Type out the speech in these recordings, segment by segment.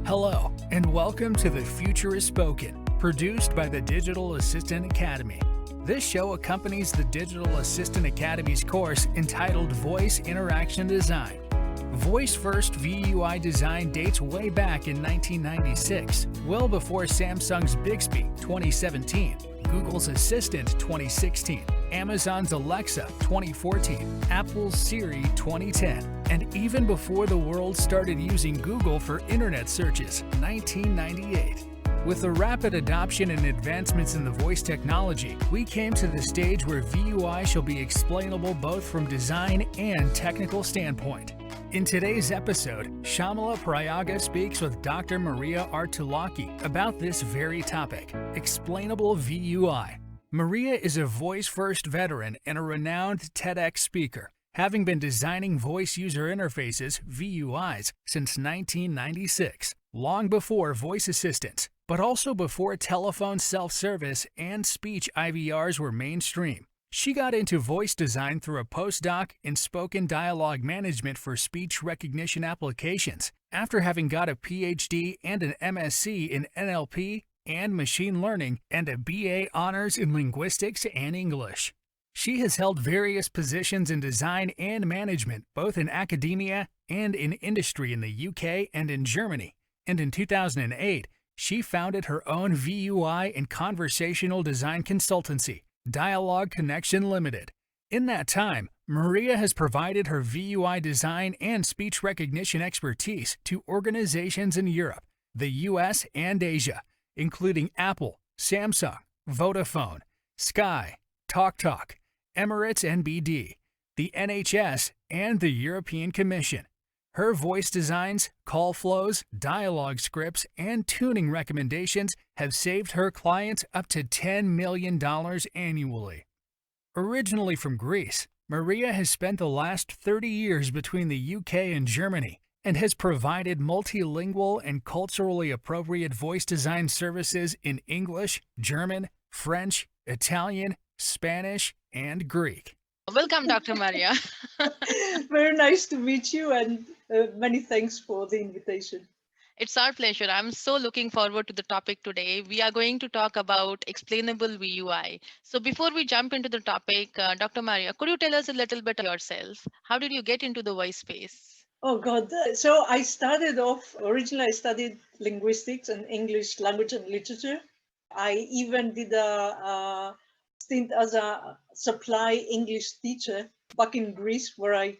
Hello, and welcome to The Future is Spoken, produced by the Digital Assistant Academy. This show accompanies the Digital Assistant Academy's course entitled Voice Interaction Design. Voice First VUI design dates way back in 1996, well before Samsung's Bixby 2017, Google's Assistant 2016, Amazon's Alexa 2014, Apple's Siri 2010, and even before the world started using Google for internet searches, 1998. With the rapid adoption and advancements in the voice technology, we came to the stage where VUI shall be explainable both from design and technical standpoint. In today's episode, Shamala Prayaga speaks with Dr. Maria Aretoulaki about this very topic, Explainable VUI. Maria is a voice-first veteran and a renowned TEDx speaker, having been designing voice user interfaces, VUIs, since 1996, long before voice assistants, but also before telephone self-service and speech IVRs were mainstream. She got into voice design through a postdoc in spoken dialogue management for speech recognition applications, after having got a PhD and an MSc in NLP and Machine Learning and a BA Honors in Linguistics and English. She has held various positions in design and management, both in academia and in industry in the UK and in Germany, and in 2008, she founded her own VUI and conversational design consultancy, DialogCONNECTION Limited. In that time, Maria has provided her VUI design and speech recognition expertise to organizations in Europe, the US, and Asia, including Apple, Samsung, Vodafone, Sky, TalkTalk, EMIRATES NBD, the NHS, and the European Commission. Her voice designs, call flows, dialogue scripts, and tuning recommendations have saved her clients up to $10 million annually. Originally from Greece, Maria has spent the last 30 years between the UK and Germany and has provided multilingual and culturally appropriate voice design services in English, German, French, Italian, Spanish, and Greek. Welcome, Dr. Maria. Very nice to meet you, and many thanks for the invitation. It's our pleasure. I'm so looking forward to the topic today. We are going to talk about explainable VUI. So before we jump into the topic, Dr. Maria, could you tell us a little bit yourself? How did you get into the voice space? Oh, God. So I started off, originally I studied linguistics and English language and literature. I even did a stint as a supply English teacher back in Greece, where I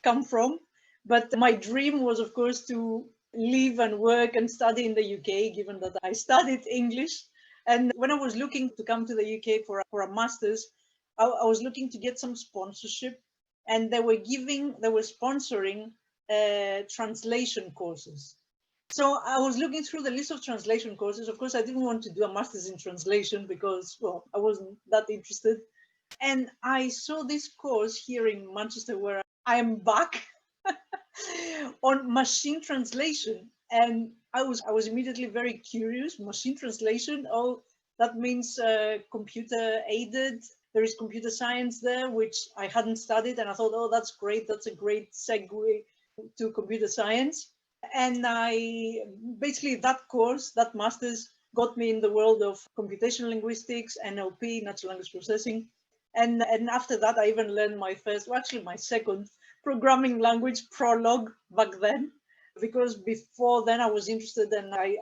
come from. But my dream was, of course, to live and work and study in the UK, given that I studied English. And when I was looking to come to the UK for a master's, I was looking to get some sponsorship, and they were sponsoring translation courses. So I was looking through the list of translation courses. Of course, I didn't want to do a master's in translation because, well, I wasn't that interested. And I saw this course here in Manchester, where I am back on machine translation. And I was immediately very curious. Machine translation, oh, that means computer aided. There is computer science there, which I hadn't studied. And I thought, oh, that's great. That's a great segue to computer science. And basically that course, that master's, got me in the world of computational linguistics, NLP, natural language processing. And after that, I even learned my second programming language, Prolog, back then, because before then I was interested, and I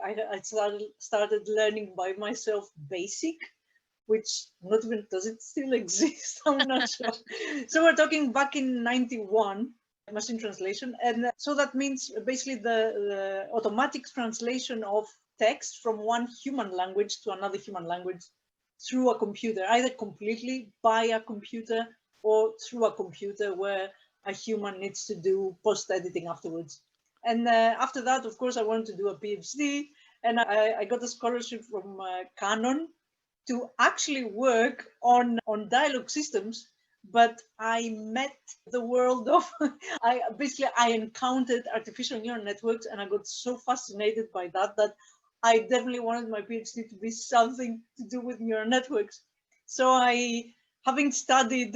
started learning by myself BASIC, which not even, does it still exist? I'm not sure. So we're talking back in 91. Machine translation, and so that means basically the automatic translation of text from one human language to another human language through a computer, either completely by a computer or through a computer where a human needs to do post-editing afterwards. And after that, of course, I wanted to do a PhD, and I got a scholarship from Canon to actually work on dialogue systems. But I met the world of, I encountered artificial neural networks, and I got so fascinated by that I definitely wanted my PhD to be something to do with neural networks. So having studied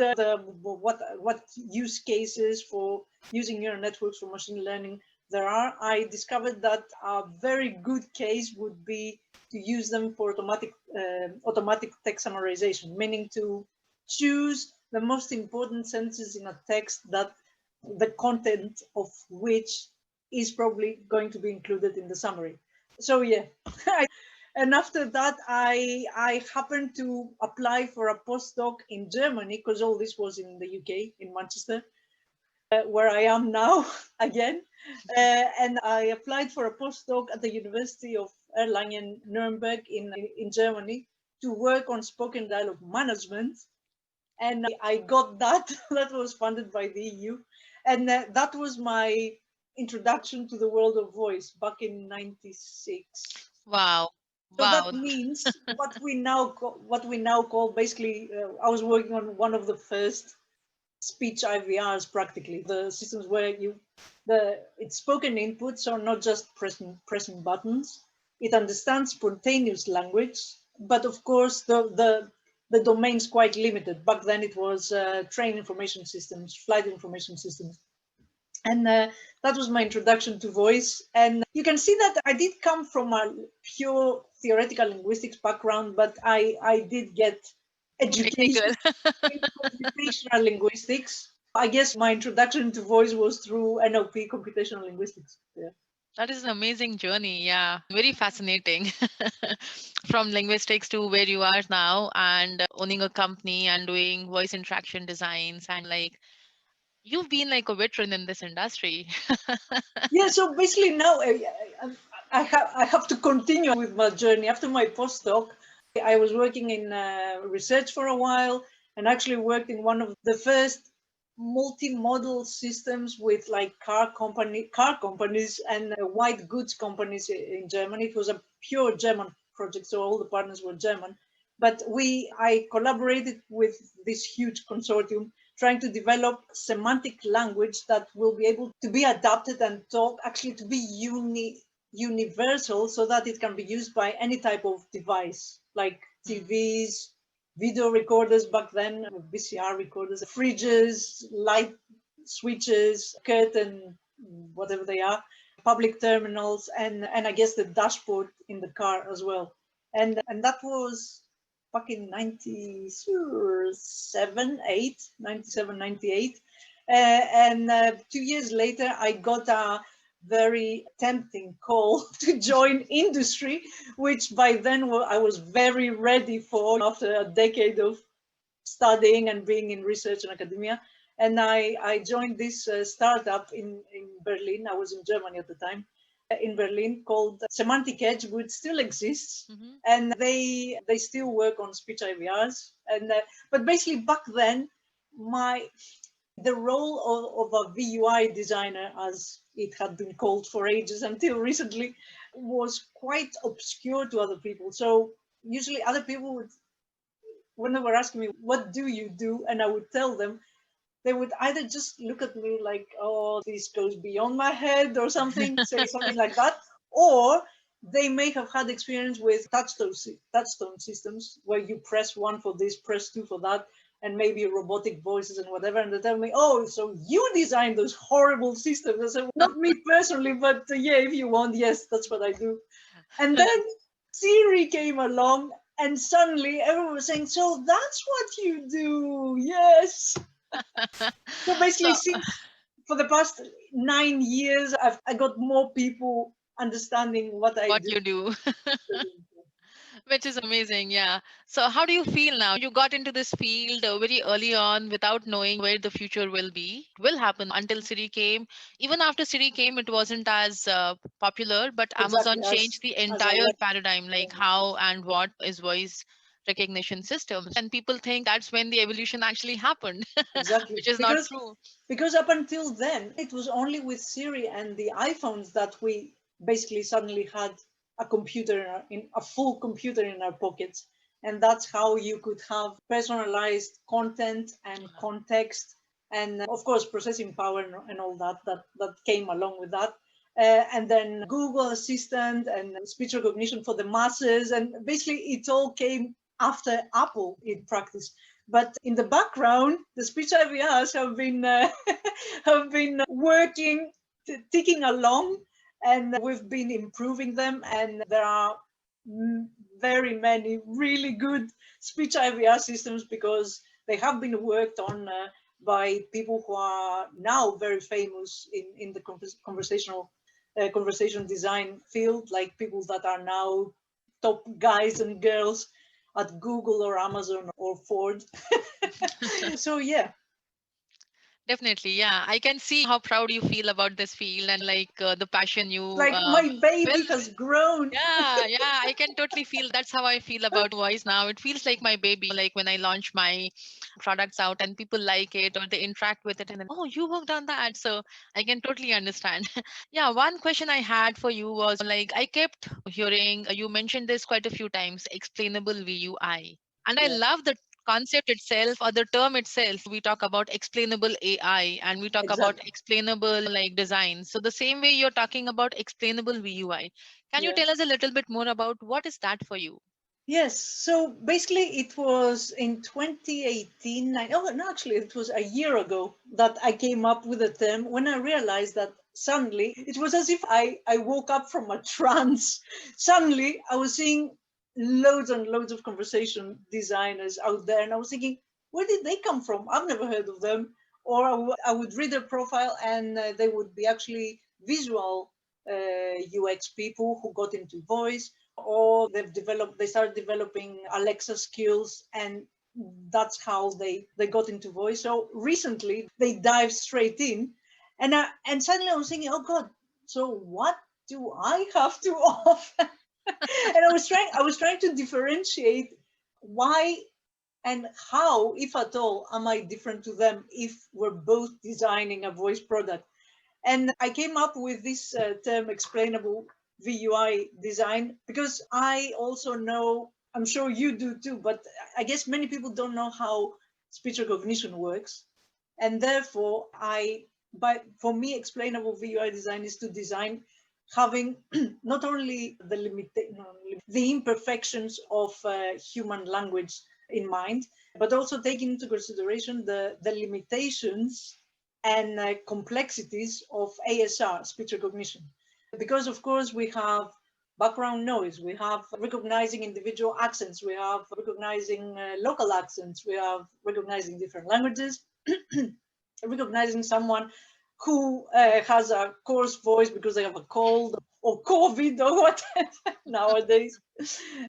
what use cases for using neural networks for machine learning there are, I discovered that a very good case would be to use them for automatic text summarization, meaning to choose the most important sentences in a text that the content of which is probably going to be included in the summary. So yeah, and after that, I happened to apply for a postdoc in Germany, because all this was in the UK, in Manchester, where I am now again. And I applied for a postdoc at the University of Erlangen-Nuremberg in Germany to work on spoken dialogue management. And I got that. That was funded by the EU. And that was my introduction to the world of voice back in '96. Wow. So Wow. that means what we now call basically, I was working on one of the first speech IVRs, practically the systems where it's spoken input, so not just pressing buttons. It understands spontaneous language, but of course the domain's quite limited. Back then it was train information systems, flight information systems. And that was my introduction to voice. And you can see that I did come from a pure theoretical linguistics background, but I did get education in computational linguistics. I guess my introduction to voice was through NLP, computational linguistics. Yeah. That is an amazing journey. Yeah, very fascinating. From linguistics to where you are now and owning a company and doing voice interaction designs, and like you've been like a veteran in this industry. Yeah, so basically now I have to continue with my journey. After my postdoc, I was working in research for a while, and actually worked in one of the first multimodal systems with like car companies and white goods companies in Germany. It was a pure German project, so all the partners were German. But I collaborated with this huge consortium trying to develop semantic language that will be able to be adapted and taught actually to be universal, so that it can be used by any type of device, like TVs, video recorders back then, VCR recorders, fridges, light switches, curtain, whatever they are, public terminals, and I guess the dashboard in the car as well. And that was back in 97, 98. And 2 years later, I got a very tempting call to join industry, which by then I was very ready for after a decade of studying and being in research and academia. And I joined this startup in Berlin. I was in Germany at the time, in Berlin, called Semantic Edge, which still exists. And they still work on speech IVRs. And but basically back then, the role of a VUI designer, as it had been called for ages until recently, was quite obscure to other people. So usually other people would, when they were asking me, what do you do? And I would tell them, they would either just look at me like, oh, this goes beyond my head or something, say something like that. Or they may have had experience with touchstone systems where you press one for this, press two for that, and maybe robotic voices and whatever. And they tell me, oh, so you designed those horrible systems. I said, not me personally, but yeah, if you want, yes, that's what I do. And then SIRI came along, and suddenly everyone was saying, so that's what you do, yes. So basically, for the past 9 years, I got more people understanding what you do. Which is amazing. Yeah. So how do you feel now? You got into this field very early on without knowing where the future will be. It will happen until SIRI came. Even after SIRI came, it wasn't as popular, but Amazon changed the entire paradigm, like how and what is voice recognition systems. And people think that's when the evolution actually happened, which is not true. Because up until then, it was only with SIRI and the iPhones that we basically suddenly had a full computer in our pockets. And that's how you could have personalized content and context, and of course processing power and all that came along with that. And then Google Assistant and speech recognition for the masses. And basically it all came after Apple in practice. But in the background, the speech IVRs have been working ticking along, and we've been improving them. And there are very many really good speech IVR systems because they have been worked on by people who are now very famous in the conversation design field, like people that are now top guys and girls at Google or Amazon or Ford. So yeah. Definitely, yeah. I can see how proud you feel about this field and like the passion you Like my baby felt. has grown. Yeah, I can totally feel. That's how I feel about voice now. It feels like my baby. Like when I launch my products out and people like it or they interact with it and then, oh, you worked on that. So I can totally understand. Yeah, one question I had for you was like, I kept hearing you mentioned this quite a few times, explainable VUI. And I Yeah, love the concept itself or the term itself. We talk about explainable AI and we talk about exactly. explainable like design. So the same way you're talking about explainable VUI. Can you Yeah. tell us a little bit more about what is that for you? Yes, so basically it was in 2018, oh no, actually it was a year ago that I came up with the term when I realized that suddenly it was as if I woke up from a trance. Suddenly I was seeing loads and loads of conversation designers out there and I was thinking, where did they come from? I've never heard of them. Or I would read their profile and they would be actually visual UX people who got into voice, or they started developing Alexa skills, and that's how they got into voice. So recently they dived straight in, and suddenly I was thinking, oh God, so what do I have to offer? And I was trying to differentiate why and how, if at all, am I different to them if we're both designing a voice product. And I came up with this term, explainable VUI design, because I also know, I'm sure you do too, but I guess many people don't know how speech recognition works. And therefore, for me, explainable VUI design is to design having not only the imperfections of human language in mind, but also taking into consideration the limitations and complexities of ASR, speech recognition. Because of course we have background noise, we have recognizing individual accents, we have recognizing local accents, we have recognizing different languages, recognizing someone who has a coarse voice because they have a cold or COVID or whatever nowadays.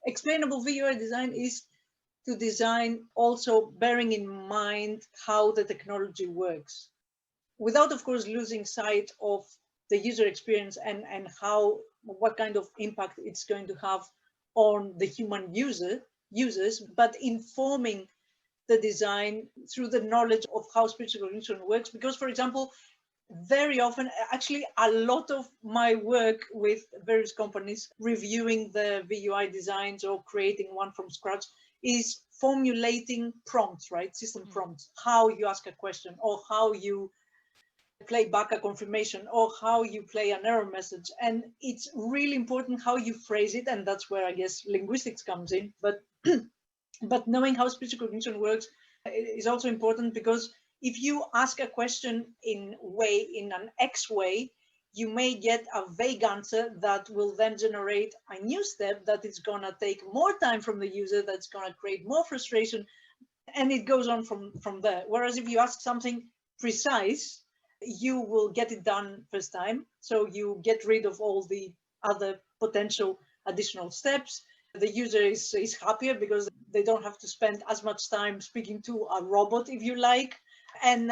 Explainable VUI design is to design also bearing in mind how the technology works, without of course losing sight of the user experience and what kind of impact it's going to have on the human users, but informing the design through the knowledge of how speech recognition works. Because, for example, very often, actually a lot of my work with various companies reviewing the VUI designs or creating one from scratch is formulating prompts, right? System prompts, how you ask a question or how you play back a confirmation or how you play an error message. And it's really important how you phrase it, and that's where I guess linguistics comes in. But but knowing how speech recognition works is also important, because if you ask a question in an X way, you may get a vague answer that will then generate a new step that is going to take more time from the user, that's going to create more frustration, and it goes on from there. Whereas if you ask something precise, you will get it done first time, so you get rid of all the other potential additional steps. The user is happier because they don't have to spend as much time speaking to a robot, if you like, and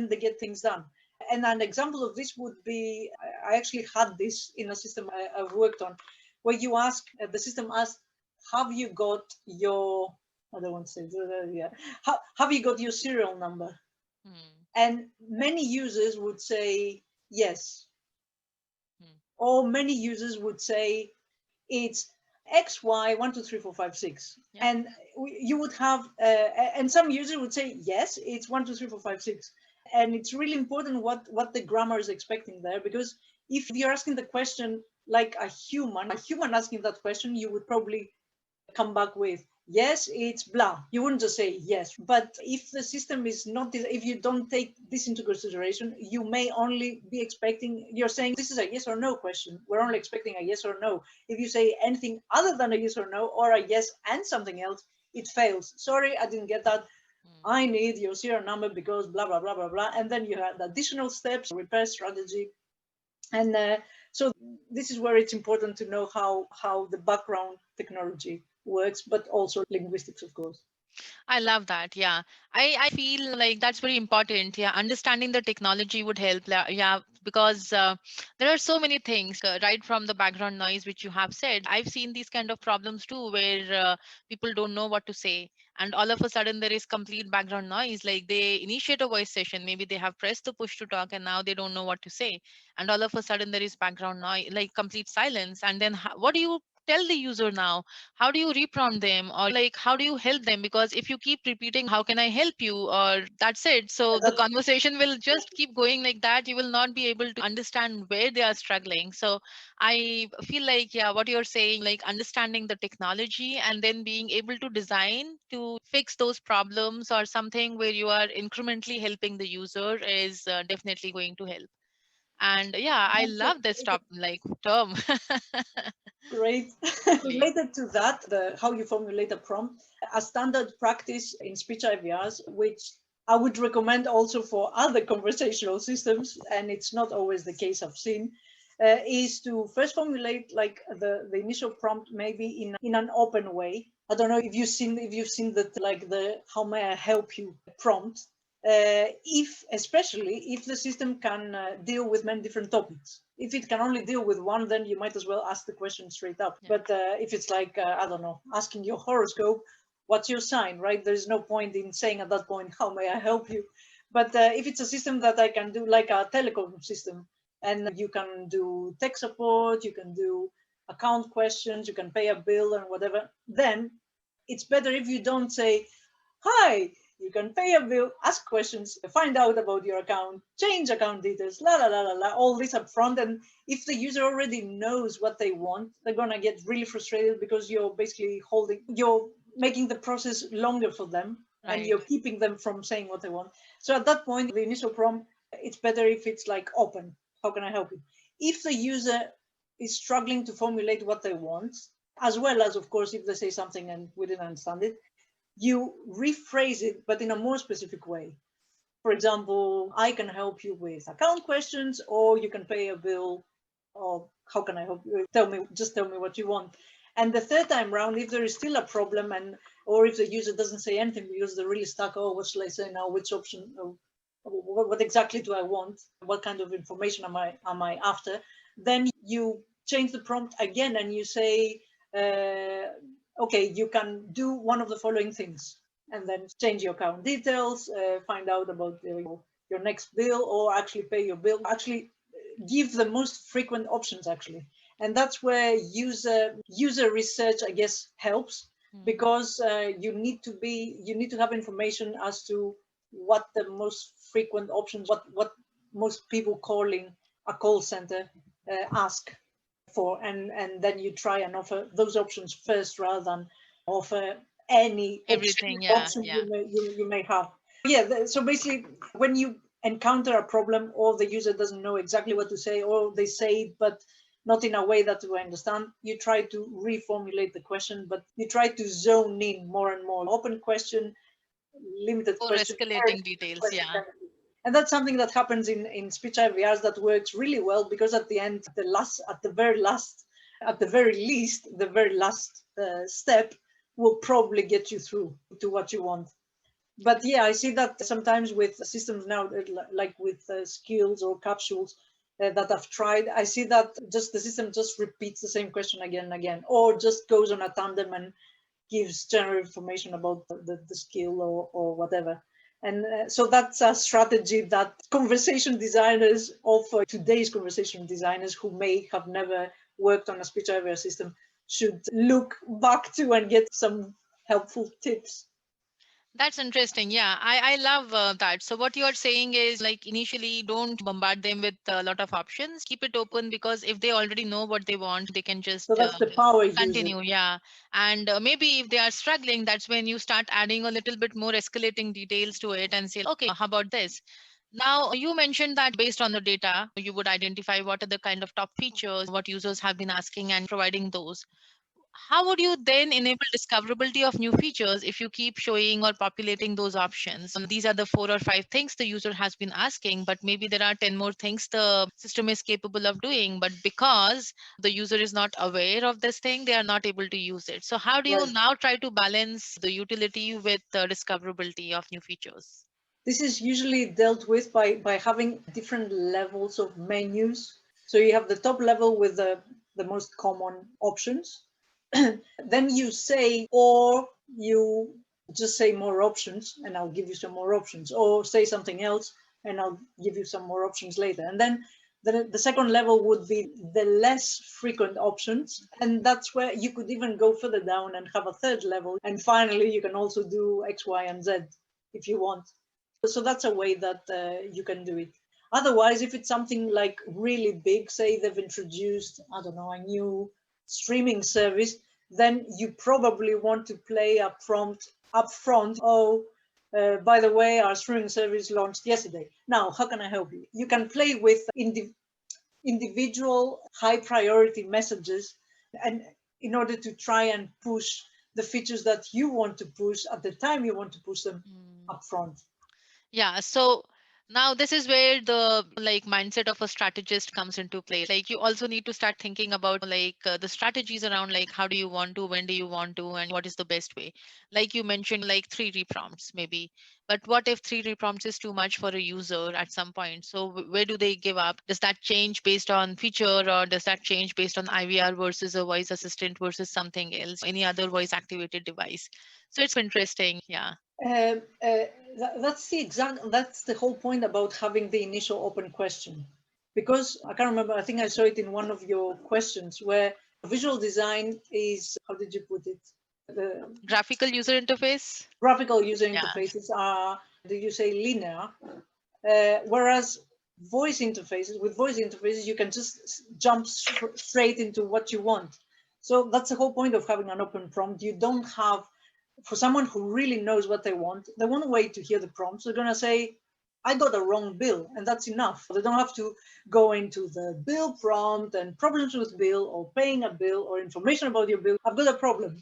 they get things done. And an example of this would be, I actually had this in a system I've worked on, where you ask, the system asks, have you got your, I don't want to say, yeah, have you got your serial number? And many users would say yes. Or many users would say it's XY 1 2 3 4 5 6. Yeah. And you would have, and some users would say yes, it's 1 2 3 4 5 6. And it's really important what the grammar is expecting there, because if you're asking the question like a human asking that question, you would probably come back with yes, it's blah. You wouldn't just say yes. But if the system is not, if you don't take this into consideration, you may only be expecting, you're saying this is a yes or no question. We're only expecting a yes or no. If you say anything other than a yes or no, or a yes and something else, it fails. Sorry, I didn't get that. I need your serial number because blah, blah, blah, blah, blah. And then you have the additional steps, repair strategy. And so this is where it's important to know how the background technology works, but also linguistics, of course. I love that. Yeah. I feel like that's very important. Yeah. Understanding the technology would help. Yeah. Because there are so many things, right from the background noise, which you have said. I've seen these kind of problems too, where people don't know what to say. And all of a sudden, there is complete background noise. Like they initiate a voice session. Maybe they have pressed the push to talk and now they don't know what to say. And all of a sudden, there is background noise, like complete silence. And then what do you tell the user now? How do you reprompt them, or like how do you help them? Because if you keep repeating how can I help you, or that's it, so the conversation will just keep going like that. You will not be able to understand where they are struggling. So I feel like, yeah, what you're saying, like understanding the technology and then being able to design to fix those problems or something where you are incrementally helping the user is definitely going to help. And yeah, I love this term. Great. Really. Related to that, how you formulate a prompt, a standard practice in speech IVRs, which I would recommend also for other conversational systems, and it's not always the case I've seen, is to first formulate like the initial prompt maybe in an open way. I don't know if you've seen that, like the how may I help you prompt. Especially if the system can deal with many different topics. If it can only deal with one, then you might as well ask the question straight up. Yeah. But if it's like, I don't know, asking your horoscope, what's your sign, right? There's no point in saying at that point, how may I help you? But if it's a system that I can do, like a telecom system, and you can do tech support, you can do account questions, you can pay a bill and whatever, then it's better if you don't say, hi, you can pay a bill, ask questions, find out about your account, change account details, la la la la la, all this up front. And if the user already knows what they want, they're gonna get really frustrated because you're basically you're making the process longer for them, right, and you're keeping them from saying what they want. So at that point, the initial prompt, it's better if it's like open. How can I help you? If the user is struggling to formulate what they want, as well as, of course, if they say something and we didn't understand it, you rephrase it, but in a more specific way. For example, I can help you with account questions, or you can pay a bill, or how can I help you? Just tell me what you want. And the third time round, if there is still a problem, or if the user doesn't say anything because they're really stuck, oh, what shall I say now? Which option? What exactly do I want? What kind of information am I after? Then you change the prompt again and you say, okay, you can do one of the following things, and then change your account details, find out about your next bill, or actually pay your bill. Actually, give the most frequent options, actually. And that's where user research, I guess, helps, because you need to have information as to what the most frequent options, what most people calling a call center ask for, and then you try and offer those options first rather than offer any everything option you may have. Yeah, so basically when you encounter a problem, or the user doesn't know exactly what to say, or they say it but not in a way that we understand, you try to reformulate the question, but you try to zone in more and more. Open question, limited question, escalating details, question. And that's something that happens in speech IVRs that works really well, because at the end, at the very least, the very last step will probably get you through to what you want. But yeah, I see that sometimes with systems now, like with skills or capsules that I've tried, I see that just the system just repeats the same question again and again, or just goes on a tandem and gives general information about the skill or whatever. And so that's a strategy that conversation designers of today's conversation designers who may have never worked on a speech IVR system should look back to and get some helpful tips. That's interesting. Yeah, I love that. So what you are saying is like initially don't bombard them with a lot of options. Keep it open because if they already know what they want, they can So just that's the power user. continue. Yeah. And maybe if they are struggling, that's when you start adding a little bit more escalating details to it and say, okay, how about this? Now, you mentioned that based on the data, you would identify what are the kind of top features, what users have been asking and providing those. How would you then enable discoverability of new features if you keep showing or populating those options? These are the 4 or 5 things the user has been asking, but maybe there are 10 more things the system is capable of doing. But because the user is not aware of this thing, they are not able to use it. So, how do you Right. now try to balance the utility with the discoverability of new features? This is usually dealt with by having different levels of menus. So you have the top level with the most common options. Then you say, or you just say more options and I'll give you some more options, or say something else and I'll give you some more options later. And then the second level would be the less frequent options. And that's where you could even go further down and have a third level. And finally, you can also do X, Y, and Z if you want. So that's a way that you can do it. Otherwise, if it's something like really big, say they've introduced, I don't know, a new streaming service, then you probably want to play a prompt up front. Oh, by the way, our streaming service launched yesterday. Now, how can I help you? You can play with individual high priority messages, and in order to try and push the features that you want to push at the time you want to push them up front. Yeah, so now this is where the like mindset of a strategist comes into play. Like you also need to start thinking about like the strategies around like how do you want to, when do you want to, and what is the best way. Like you mentioned, like 3 reprompts maybe. But what if 3 reprompts is too much for a user at some point? So where do they give up? Does that change based on feature, or does that change based on IVR versus a voice assistant versus something else, any other voice activated device? So it's interesting. Yeah. Um, uh, that's the whole point about having the initial open question, because I can't remember, I think I saw it in one of your questions where visual design is, how did you put it, the Graphical user interface. graphical user Yeah. interfaces are, do you say linear, whereas with voice interfaces you can just jump straight into what you want. So that's the whole point of having an open prompt. You don't have, for someone who really knows what they won't wait to hear the prompts. They're going to say, I got a wrong bill, and that's enough. They don't have to go into the bill prompt and problems with bill or paying a bill or information about your bill. I've got a problem.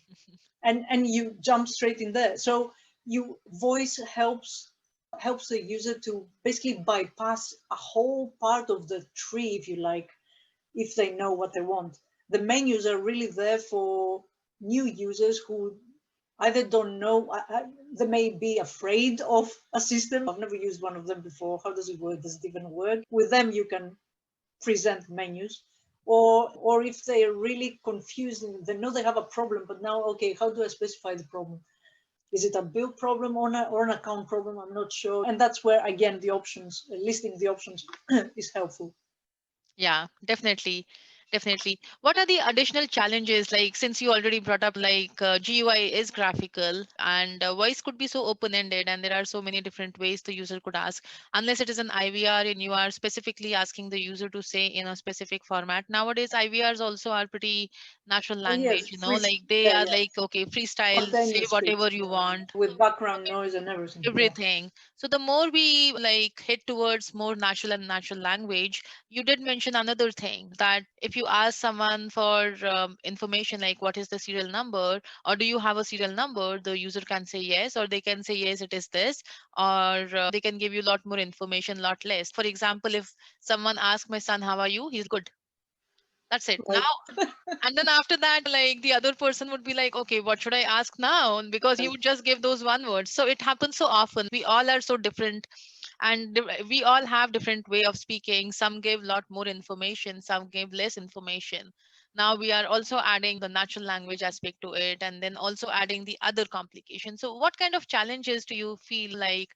And you jump straight in there. So you voice helps the user to basically bypass a whole part of the tree, if you like, if they know what they want. The menus are really there for new users who either don't know, they may be afraid of a system. I've never used one of them before. How does it work? Does it even work? With them, you can present menus. Or if they're really confused and they know they have a problem, but now, okay, how do I specify the problem? Is it a bill problem or an account problem? I'm not sure. And that's where, again, the options, listing the options is helpful. Yeah, definitely. Definitely. What are the additional challenges? Like, since you already brought up, like, GUI is graphical and voice could be so open-ended, and there are so many different ways the user could ask, unless it is an IVR and you are specifically asking the user to say in a specific format. Nowadays, IVRs also are pretty natural Oh, yes, language, free, like they yeah, are yeah, like, okay, freestyle, say spontaneous whatever speech you want. with background noise and everything. Yeah. Everything. So the more we like head towards more natural and natural language, you did mention another thing that if you ask someone for information like what is the serial number or do you have a serial number, the user can say yes, or they can say yes, it is this, or they can give you a lot more information, lot less. For example, if someone asks my son, how are you? He's good. That's it. Right. Now, and then after that, like the other person would be like, okay, what should I ask now? Because he would just give those one word. So it happens so often. We all are so different, and we all have different way of speaking. Some give lot more information, some give less information. Now we are also adding the natural language aspect to it, and then also adding the other complications. So what kind of challenges do you feel like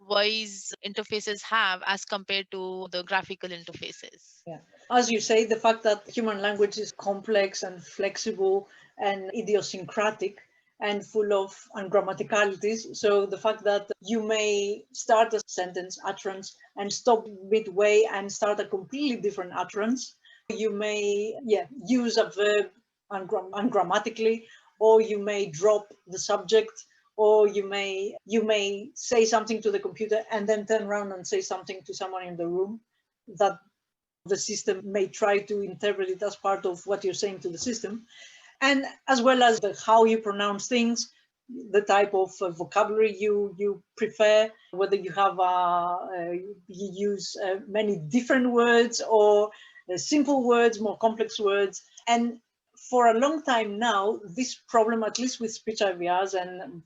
voice interfaces have as compared to the graphical interfaces? Yeah. As you say, the fact that human language is complex and flexible and idiosyncratic, and full of ungrammaticalities. So the fact that you may start a sentence utterance and stop midway and start a completely different utterance. You may use a verb ungrammatically, or you may drop the subject, or you may say something to the computer and then turn around and say something to someone in the room that the system may try to interpret it as part of what you're saying to the system. And as well as how you pronounce things, the type of vocabulary you prefer, whether you have you use many different words or simple words, more complex words. And for a long time now, this problem, at least with speech IVRs and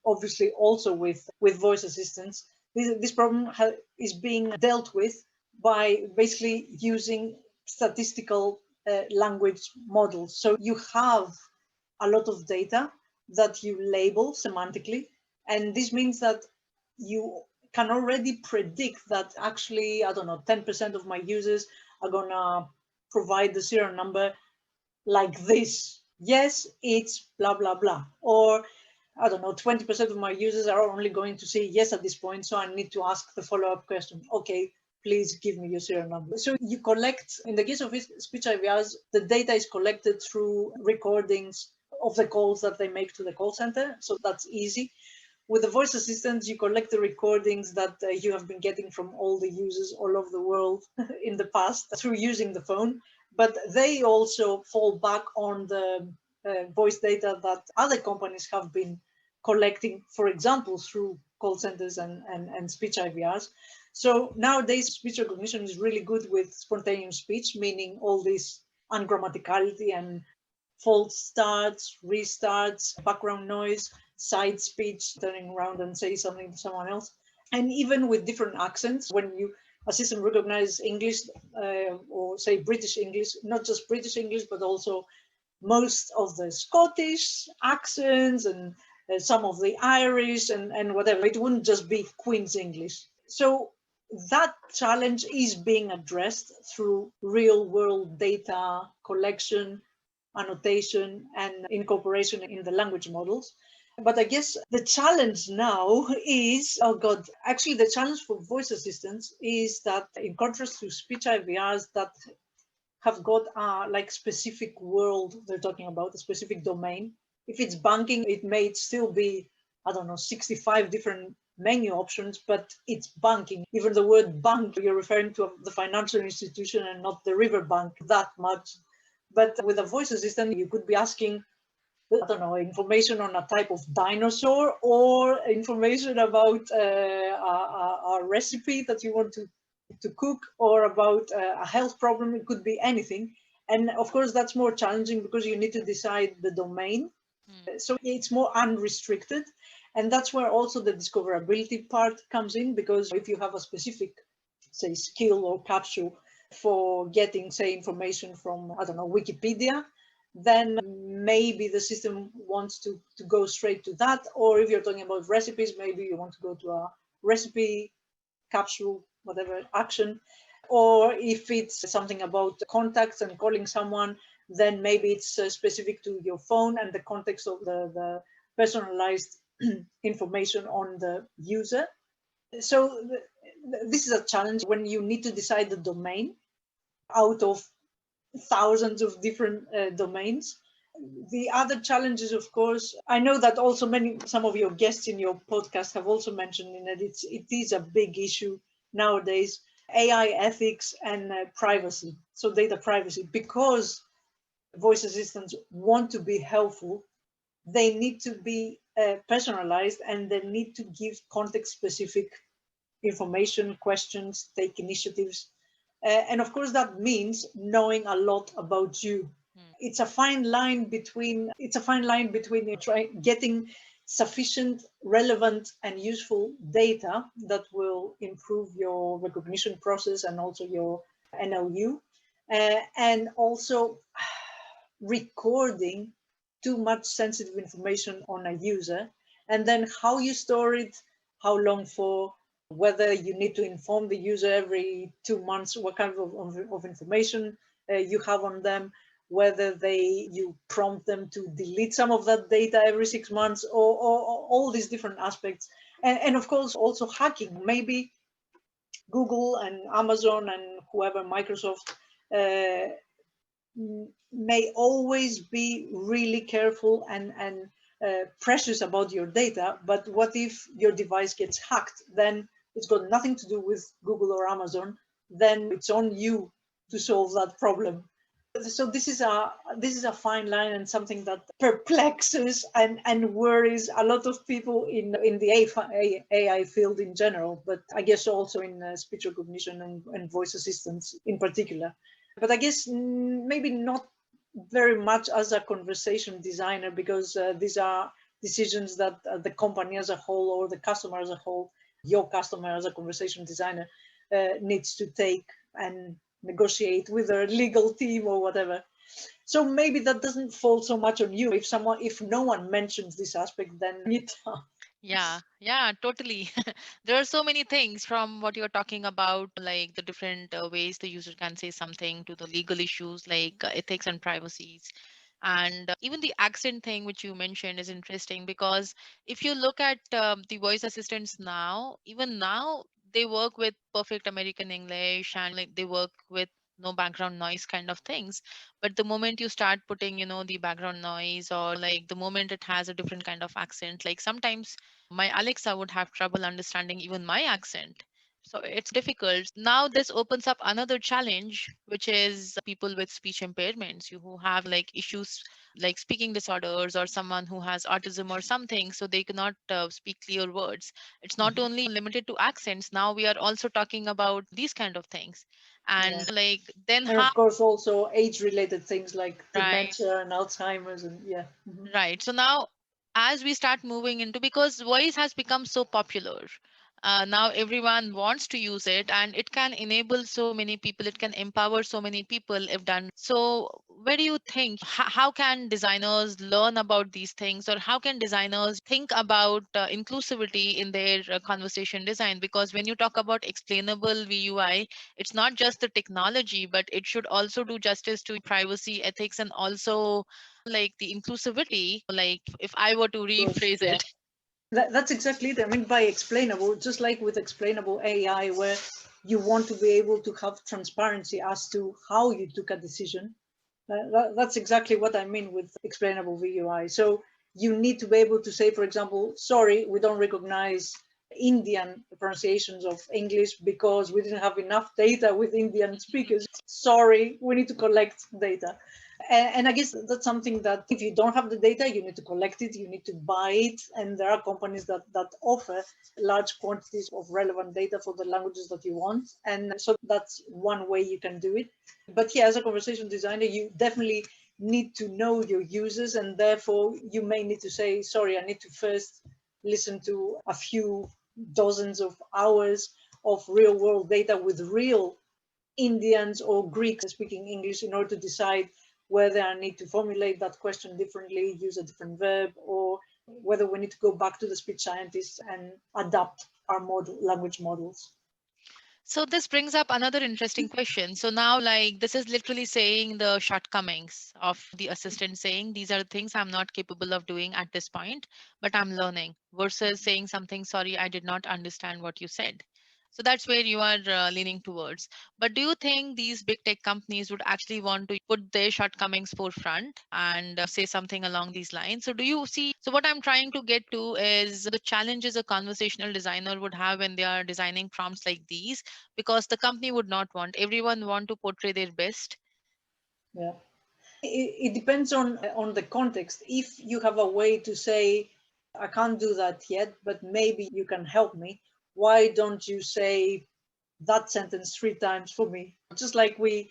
obviously also with voice assistants, this problem is being dealt with by basically using statistical language models. So you have a lot of data that you label semantically, and this means that you can already predict that actually, I don't know, 10% of my users are gonna provide the serial number like this. Yes, it's blah, blah, blah. Or I don't know, 20% of my users are only going to say yes at this point, so I need to ask the follow-up question. Okay, please give me your serial number. So you collect, in the case of speech IVRs, the data is collected through recordings of the calls that they make to the call center. So that's easy. With the voice assistants, you collect the recordings that you have been getting from all the users all over the world in the past through using the phone. But they also fall back on the voice data that other companies have been collecting, for example, through call centers and speech IVRs. So nowadays, speech recognition is really good with spontaneous speech, meaning all this ungrammaticality and false starts, restarts, background noise, side speech, turning around and say something to someone else. And even with different accents, when a system recognizes English or say British English, not just British English, but also most of the Scottish accents and some of the Irish and whatever. It wouldn't just be Queen's English. So that challenge is being addressed through real world data collection, annotation, and incorporation in the language models. But I guess the challenge now is, actually the challenge for voice assistants is that in contrast to speech IVRs that have got like specific world they're talking about, a specific domain. If it's banking, it may still be, I don't know, 65 different menu options, but it's banking. Even the word bank, you're referring to the financial institution and not the river bank that much. But with a voice assistant, you could be asking, I don't know, information on a type of dinosaur or information about a recipe that you want to cook or about a health problem. It could be anything. And of course, that's more challenging because you need to decide the domain. So it's more unrestricted. And that's where also the discoverability part comes in, because if you have a specific, say, skill or capsule for getting, say, information from, I don't know, Wikipedia, then maybe the system wants to go straight to that. Or if you're talking about recipes, maybe you want to go to a recipe capsule, whatever action. Or if it's something about contacts and calling someone, then maybe it's specific to your phone and the context of the personalized information on the user. So this is a challenge when you need to decide the domain out of thousands of different domains. The other challenges, of course, I know that also some of your guests in your podcast have also mentioned that it is a big issue nowadays, AI ethics and privacy, so data privacy. Because voice assistants want to be helpful, they need to be personalized, and they need to give context-specific information, questions, take initiatives. And of course, that means knowing a lot about you. It's a fine line between getting sufficient, relevant, and useful data that will improve your recognition process and also your NLU, and also recording too much sensitive information on a user, and then how you store it, how long for, whether you need to inform the user every 2 months what kind of information you have on them, whether you prompt them to delete some of that data every 6 months, or all these different aspects. And of course, also hacking. Maybe Google and Amazon and whoever, Microsoft, may always be really careful and precious about your data. But what if your device gets hacked? Then it's got nothing to do with Google or Amazon. Then it's on you to solve that problem. So this is a fine line, and something that perplexes and worries a lot of people in the AI field in general, but I guess also in speech recognition and voice assistants in particular. But I guess maybe not very much as a conversation designer, because these are decisions that the company as a whole, or the customer as a whole, your customer as a conversation designer, needs to take and negotiate with their legal team or whatever. So maybe that doesn't fall so much on you. If no one mentions this aspect, then it. Yeah, totally. There are so many things from what you're talking about, like the different ways the user can say something, to the legal issues like ethics and privacies. And even the accent thing, which you mentioned, is interesting, because if you look at the voice assistants now, even now, they work with perfect American English, and like they work with no background noise kind of things. But the moment you start putting, the background noise, or like the moment it has a different kind of accent, like sometimes my Alexa would have trouble understanding even my accent. So it's difficult. Now this opens up another challenge, which is people with speech impairments, who have like issues like speaking disorders, or someone who has autism or something, so they cannot speak clear words. It's not only limited to accents. Now we are also talking about these kind of things. Yeah. And like then And how of course, also age-related things like right. dementia and Alzheimer's, and yeah. Right. So now, as we start moving into, because voice has become so popular, now everyone wants to use it, and it can enable so many people, it can empower so many people if done. So, where do you think, how can designers learn about these things, or how can designers think about inclusivity in their conversation design? Because when you talk about explainable VUI, it's not just the technology, but it should also do justice to privacy, ethics, and also like the inclusivity, like if I were to Course, rephrase yeah. it. That's exactly it. I mean, by explainable, just like with explainable AI, where you want to be able to have transparency as to how you took a decision. That's exactly what I mean with explainable VUI. So you need to be able to say, for example, sorry, we don't recognize Indian pronunciations of English because we didn't have enough data with Indian speakers. Sorry, we need to collect data. And I guess that's something that if you don't have the data, you need to collect it, you need to buy it. And there are companies that offer large quantities of relevant data for the languages that you want. And so that's one way you can do it. But yeah, as a conversation designer, you definitely need to know your users, and therefore you may need to say, sorry, I need to first listen to a few dozens of hours of real world data with real Indians or Greeks speaking English in order to decide whether I need to formulate that question differently, use a different verb, or whether we need to go back to the speech scientists and adapt our language models. So this brings up another interesting question. So now, like, this is literally saying the shortcomings of the assistant, saying these are things I'm not capable of doing at this point, but I'm learning, versus saying something, sorry, I did not understand what you said. So that's where you are leaning towards. But do you think these big tech companies would actually want to put their shortcomings forefront and say something along these lines? So do you see? So what I'm trying to get to is the challenges a conversational designer would have when they are designing prompts like these, because the company would not want everyone want to portray their best. Yeah, it depends on the context. If you have a way to say, I can't do that yet, but maybe you can help me, why don't you say that sentence 3 times for me? Just like we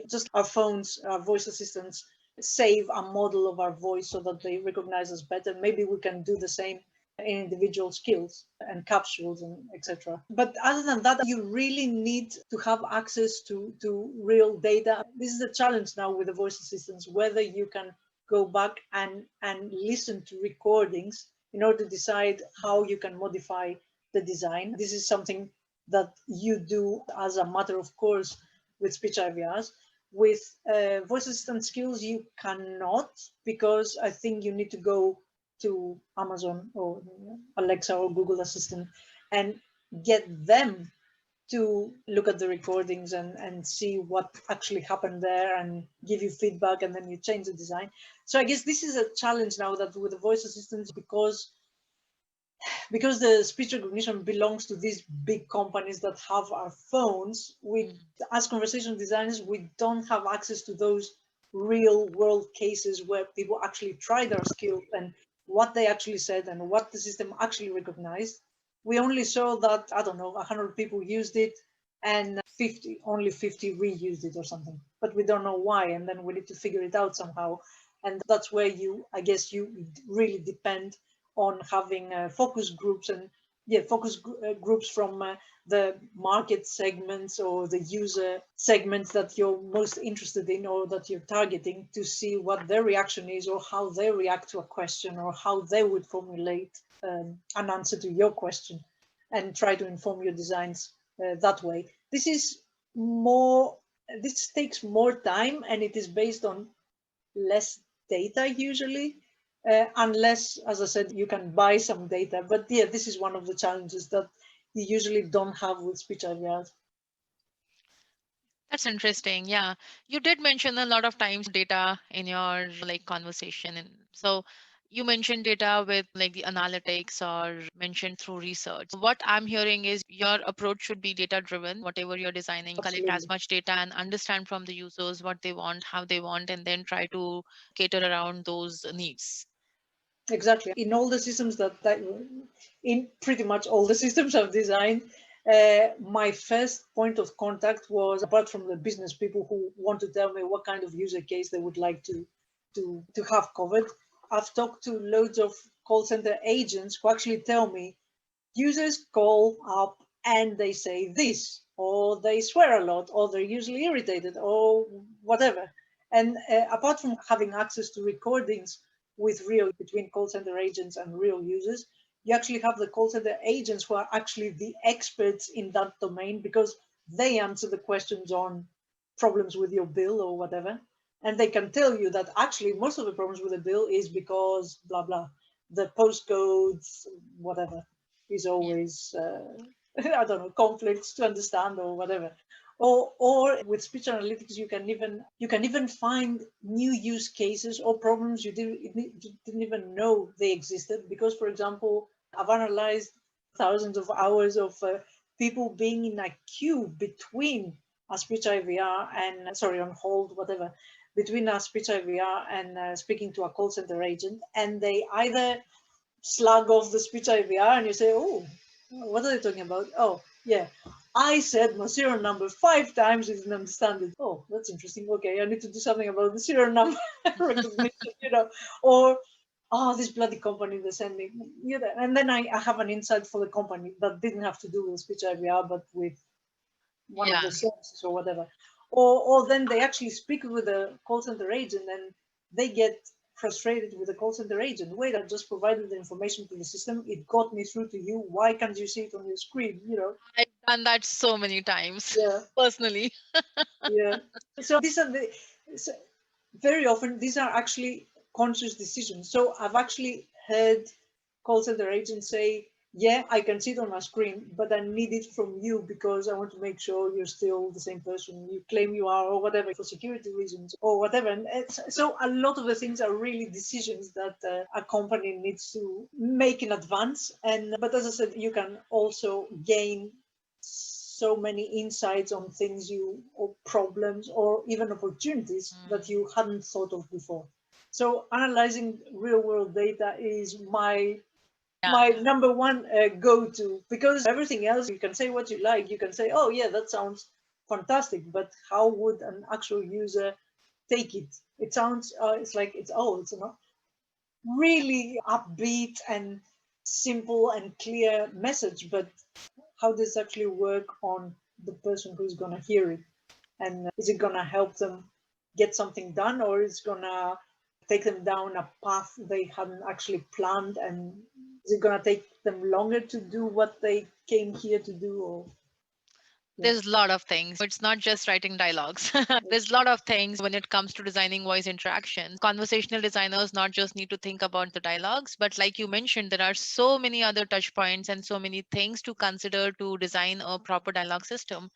just our phones, our voice assistants save a model of our voice so that they recognize us better. Maybe we can do the same in individual skills and capsules and etc. But other than that, you really need to have access to real data. This is the challenge now with the voice assistants, whether you can go back and listen to recordings in order to decide how you can modify the design. This is something that you do as a matter of course with speech IVRs. With voice assistant skills, you cannot, because I think you need to go to Amazon or Alexa or Google Assistant and get them to look at the recordings and see what actually happened there and give you feedback, and then you change the design. So I guess this is a challenge now, that with the voice assistants, because the speech recognition belongs to these big companies that have our phones, we, as conversation designers, we don't have access to those real world cases where people actually tried our skills and what they actually said and what the system actually recognized. We only saw that, I don't know, 100 people used it and only 50 reused it or something, but we don't know why, and then we need to figure it out somehow. And that's where I guess you really depend on having focus groups and groups from the market segments or the user segments that you're most interested in or that you're targeting, to see what their reaction is or how they react to a question or how they would formulate an answer to your question, and try to inform your designs that way. This takes more time, and it is based on less data usually. Unless, as I said, you can buy some data. But yeah, this is one of the challenges that you usually don't have with speech IVRs. That's interesting. Yeah. You did mention a lot of times data in your conversation. And so you mentioned data with the analytics or mentioned through research. What I'm hearing is your approach should be data driven. Whatever you're designing, collect as much data and understand from the users what they want, how they want, and then try to cater around those needs. Exactly. In all the systems in pretty much all the systems I've designed, my first point of contact was, apart from the business people who want to tell me what kind of user case they would like to have covered, I've talked to loads of call center agents who actually tell me users call up and they say this, or they swear a lot, or they're usually irritated, or whatever. And apart from having access to recordings between call center agents and real users, you actually have the call center agents who are actually the experts in that domain, because they answer the questions on problems with your bill or whatever. And they can tell you that actually most of the problems with the bill is because blah, blah, the postcodes, whatever, is always, I don't know, conflicts to understand or whatever. Or with speech analytics, you can even find new use cases or problems you didn't even know they existed. Because, for example, I've analyzed thousands of hours of people being in a queue between a speech IVR and, sorry, on hold, whatever, between a speech IVR and speaking to a call center agent, and they either slug off the speech IVR and you say, oh, what are they talking about? Oh, yeah, I said my serial number 5 times, you didn't understand it. Oh, that's interesting. Okay, I need to do something about the serial number recognition, or, oh, this bloody company, they're sending, and then I have an insight for the company that didn't have to do with speech IVR, but with one of the services or whatever. Or then they actually speak with the call center agent and they get frustrated with the call center agent. Wait, I just provided the information to the system. It got me through to you. Why can't you see it on your screen? I've done that so many times, personally. Yeah. So very often, these are actually conscious decisions. So I've actually heard call center agents say, yeah, I can see it on my screen, but I need it from you because I want to make sure you're still the same person you claim you are, or whatever, for security reasons or whatever. And so a lot of the things are really decisions that a company needs to make in advance. But as I said, you can also gain so many insights on things or problems or even opportunities that you hadn't thought of before. So analyzing real world data is my number one go-to, because everything else, you can say what you like. You can say, oh yeah, that sounds fantastic, but how would an actual user take it? It sounds, it's not really upbeat and simple and clear message, but how does it actually work on the person who's going to hear it? And is it going to help them get something done, or is it going to take them down a path they hadn't actually planned? And is it going to take them longer to do what they came here to do? Or There's a lot of things. It's not just writing dialogues. There's a lot of things when it comes to designing voice interactions. Conversational designers not just need to think about the dialogues, but like you mentioned, there are so many other touch points and so many things to consider to design a proper dialogue system.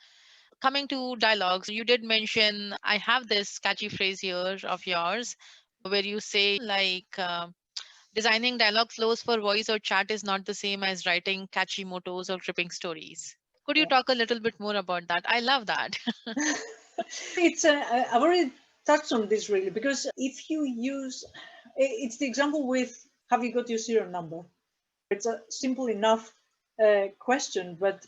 Coming to dialogues, you did mention, I have this catchy phrase here of yours where you say designing dialogue flows for voice or chat is not the same as writing catchy mottos or gripping stories. Could you Yeah. talk a little bit more about that? I love that. I've already touched on this really, because if you use, it's the example with, have you got your serial number? It's a simple enough question, but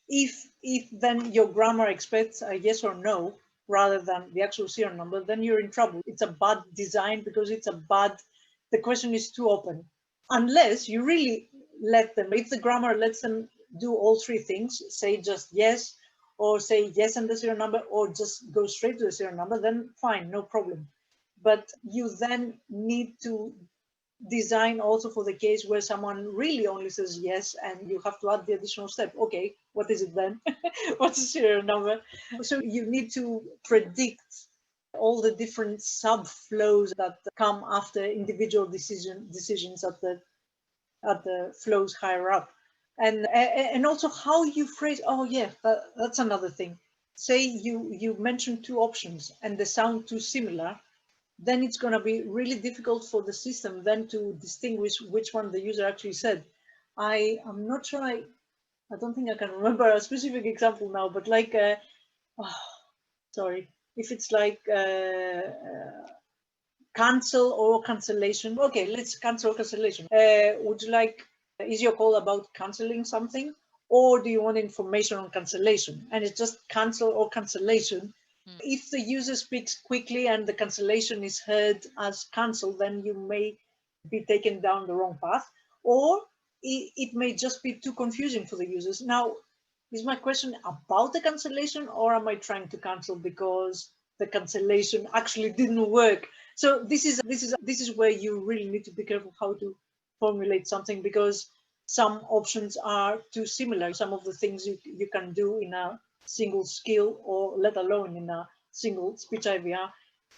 if then your grammar expects a yes or no rather than the actual serial number, then you're in trouble. It's a bad design because the question is too open. Unless you really let them, if the grammar lets them do all three things, say just yes, or say yes and the serial number, or just go straight to the serial number, then fine, no problem. But you then need to design also for the case where someone really only says yes and you have to add the additional step. Okay, what is it then? What's the serial number? So you need to predict all the different sub flows that come after individual decisions at the flows higher up, and also how you phrase. Oh yeah, that's another thing. Say you mention two options and they sound too similar, then it's going to be really difficult for the system then to distinguish which one the user actually said. I'm not sure, I don't think I can remember a specific example now, but like, sorry, if it's like cancel or cancellation. Okay, let's cancel or cancellation. Would you like, is your call about canceling something? Or do you want information on cancellation? And it's just cancel or cancellation. If the user speaks quickly and the cancellation is heard as cancel, then you may be taken down the wrong path, or it may just be too confusing for the users. Now, is my question about the cancellation, or am I trying to cancel because the cancellation actually didn't work? So this is where you really need to be careful how to formulate something, because some options are too similar. Some of the things you can do in a single skill, or let alone in a single speech IVR,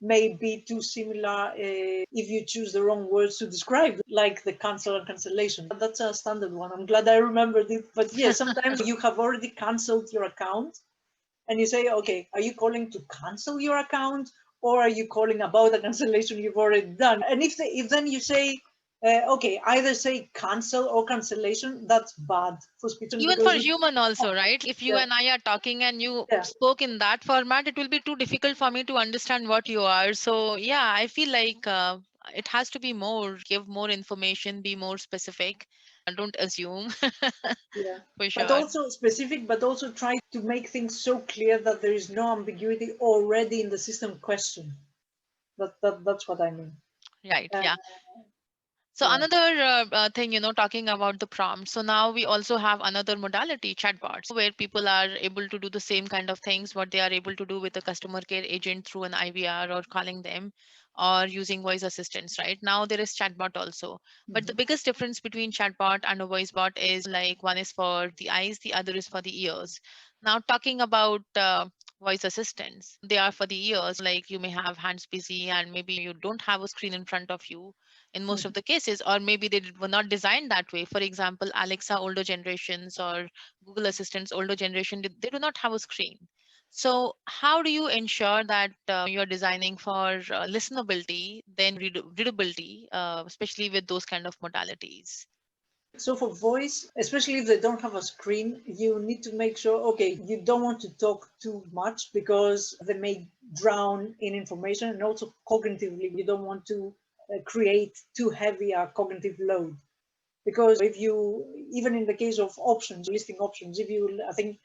may be too similar if you choose the wrong words to describe, like the cancel and cancellation. That's a standard one. I'm glad I remembered it. But yeah, sometimes you have already canceled your account and you say, okay, are you calling to cancel your account, or are you calling about the cancellation you've already done? And if then you say, okay, either say cancel or cancellation, that's bad for speech. Even for human also, right? If you Yeah. and I are talking and you Yeah. spoke in that format, it will be too difficult for me to understand what you are. So yeah, I feel like it has to be more, give more information, be more specific, and don't assume. Yeah, For but sure. also specific, but also try to make things so clear that there is no ambiguity already in the system question. That's what I mean. Right. Yeah. So Yeah. another thing, talking about the prompt. So now we also have another modality, chatbots, where people are able to do the same kind of things, what they are able to do with a customer care agent through an IVR or calling them or using voice assistants, right? Now there is chatbot also. But the biggest difference between chatbot and a voice bot is like one is for the eyes, the other is for the ears. Now talking about voice assistants, they are for the ears, like you may have hands busy and maybe you don't have a screen in front of you in most of the cases, or maybe they were not designed that way. For example, Alexa older generations or Google Assistants older generation, they do not have a screen. So how do you ensure that you're designing for listenability, then readability, especially with those kind of modalities? So for voice, especially if they don't have a screen, you need to make sure, okay, you don't want to talk too much because they may drown in information, and also cognitively, you don't want to create too heavy a cognitive load. Because if you, even in the case of options, listing options, if you, I think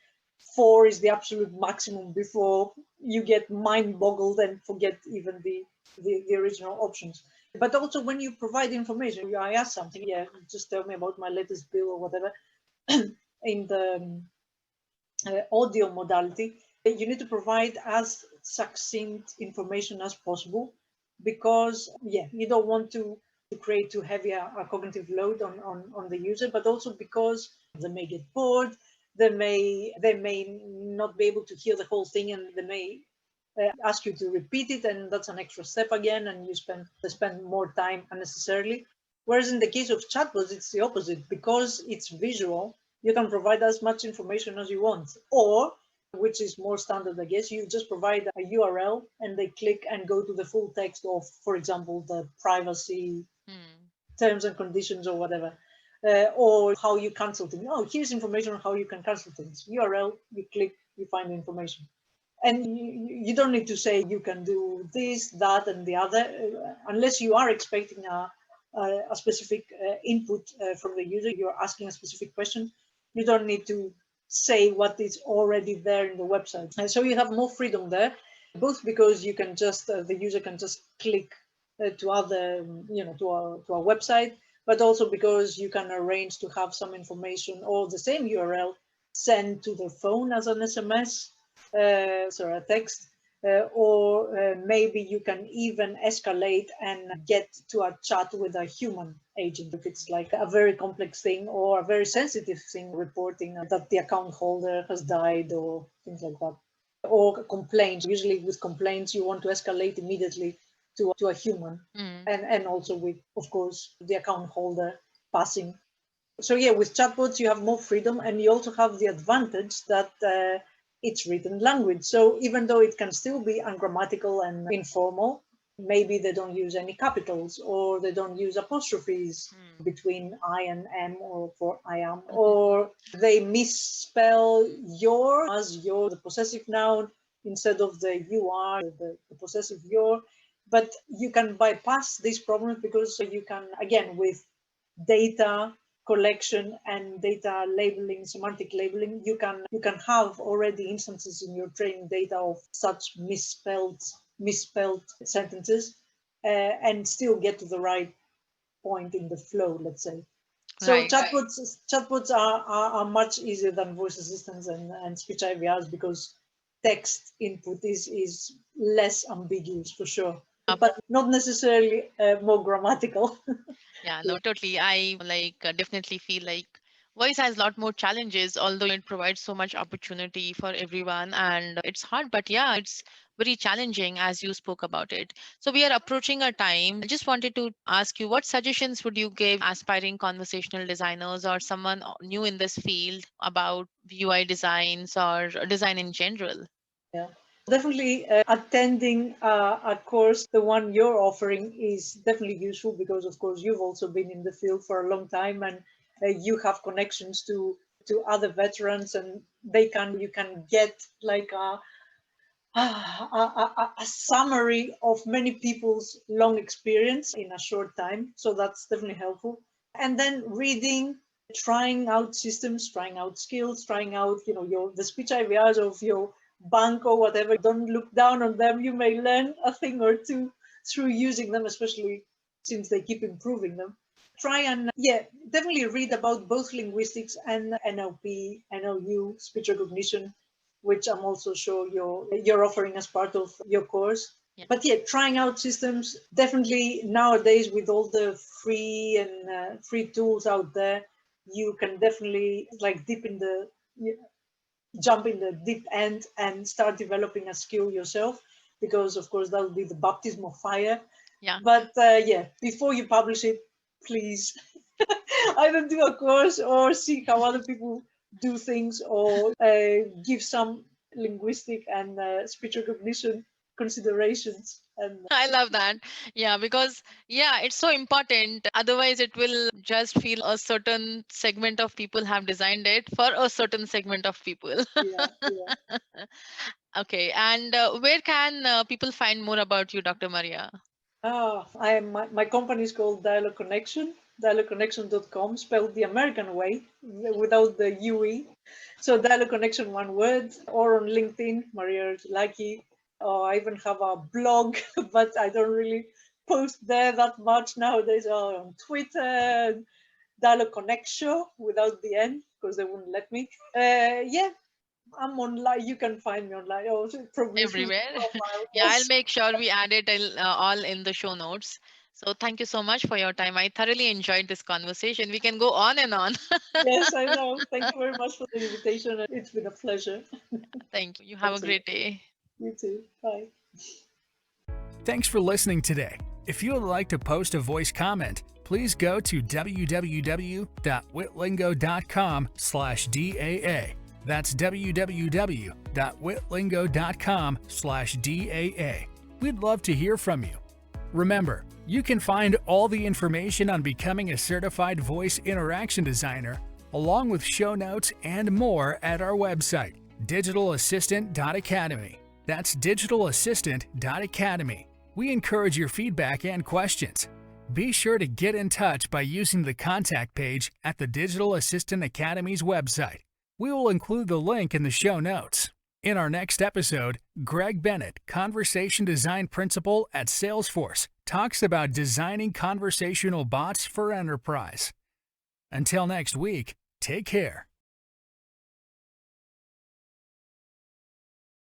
4 is the absolute maximum before you get mind boggled and forget even the original options. But also when you provide information, I ask something, yeah, just tell me about my latest bill or whatever, in the audio modality, you need to provide as succinct information as possible, because yeah, you don't want to create too heavy a cognitive load on the user, but also because they may get bored, they may not be able to hear the whole thing, and they may ask you to repeat it, and that's an extra step again, and you spend more time unnecessarily. Whereas in the case of chatbots, it's the opposite. Because it's visual, you can provide as much information as you want, or, which is more standard, I guess, you just provide a URL and they click and go to the full text of, for example, the privacy terms and conditions or whatever, or how you cancel things. Oh, here's information on how you can cancel things. URL, you click, you find the information. And you don't need to say you can do this, that, and the other, unless you are expecting a specific input from the user. You're asking a specific question. You don't need to say what is already there in the website. And so you have more freedom there, both because you can just, the user can just click to other, to our website, but also because you can arrange to have some information or the same URL sent to their phone as an SMS, sorry, a text, or maybe you can even escalate and get to a chat with a human agent if it's like a very complex thing or a very sensitive thing, reporting that the account holder has died or things like that. Or complaints. Usually with complaints, you want to escalate immediately to a human, and also with, of course, the account holder passing. So yeah, with chatbots, you have more freedom, and you also have the advantage that it's written language. So even though it can still be ungrammatical and informal, maybe they don't use any capitals, or they don't use apostrophes between I and M, or for I am, or they misspell your as your, the possessive noun, instead of the you are, the possessive your. But you can bypass these problems because you can, again, with data collection and data labeling, semantic labeling, you can have already instances in your training data of such misspelled sentences, and still get to the right point in the flow, let's say. So Right. Chatbots are much easier than voice assistants and speech IVRs, because text input is less ambiguous, for sure, but not necessarily more grammatical. Yeah, no, totally. I definitely feel like voice has a lot more challenges, although it provides so much opportunity for everyone, and it's hard, but yeah, it's very challenging as you spoke about it. So we are approaching our time. I just wanted to ask you, what suggestions would you give aspiring conversational designers or someone new in this field about VUI designs or design in general? Yeah, definitely attending a course, the one you're offering, is definitely useful, because of course you've also been in the field for a long time, and you have connections to other veterans, and you can get like a summary of many people's long experience in a short time. So that's definitely helpful. And then reading, trying out systems, trying out skills, trying out, the speech IVRs of your bank or whatever. Don't look down on them. You may learn a thing or two through using them, especially since they keep improving them. Try and, definitely read about both linguistics and NLP, NLU, speech recognition, which I'm also sure you're offering as part of your course. Yeah. But yeah, trying out systems, definitely nowadays with all the free and free tools out there, you can definitely jump in the deep end and start developing a skill yourself, because of course that would be the baptism of fire. Yeah. But before you publish it, please either do a course or see how other people do things, or give some linguistic and speech recognition considerations. And I love that. Yeah, because it's so important. Otherwise, it will just feel a certain segment of people have designed it for a certain segment of people. yeah. Okay, and where can people find more about you, Dr. Maria? My company is called Dialog Connection, dialogconnection.com, spelled the American way without the UE. So Dialog Connection, one word, or on LinkedIn, Maria Aretoulaki. I even have a blog, but I don't really post there that much nowadays. On Twitter, Dialog Connection without the N, because they wouldn't let me. I'm online. You can find me online. Oh, probably through Everywhere. profile. Yeah, I'll Yes. make sure we add it all in the show notes. So thank you so much for your time. I thoroughly enjoyed this conversation. We can go on and on. Yes, I know. Thank you very much for the invitation. It's been a pleasure. Thank you. You have a Thanks a great lot. day. You too. Bye. Thanks for listening today. If you would like to post a voice comment, please go to www.witlingo.com/DAA. That's www.witlingo.com/DAA. We'd love to hear from you. Remember, you can find all the information on becoming a certified voice interaction designer, along with show notes and more at our website, digitalassistant.academy. That's digitalassistant.academy. We encourage your feedback and questions. Be sure to get in touch by using the contact page at the Digital Assistant Academy's website. We will include the link in the show notes. In our next episode, Greg Bennett, Conversation Design Principal at Salesforce, talks about designing conversational bots for enterprise. Until next week, take care.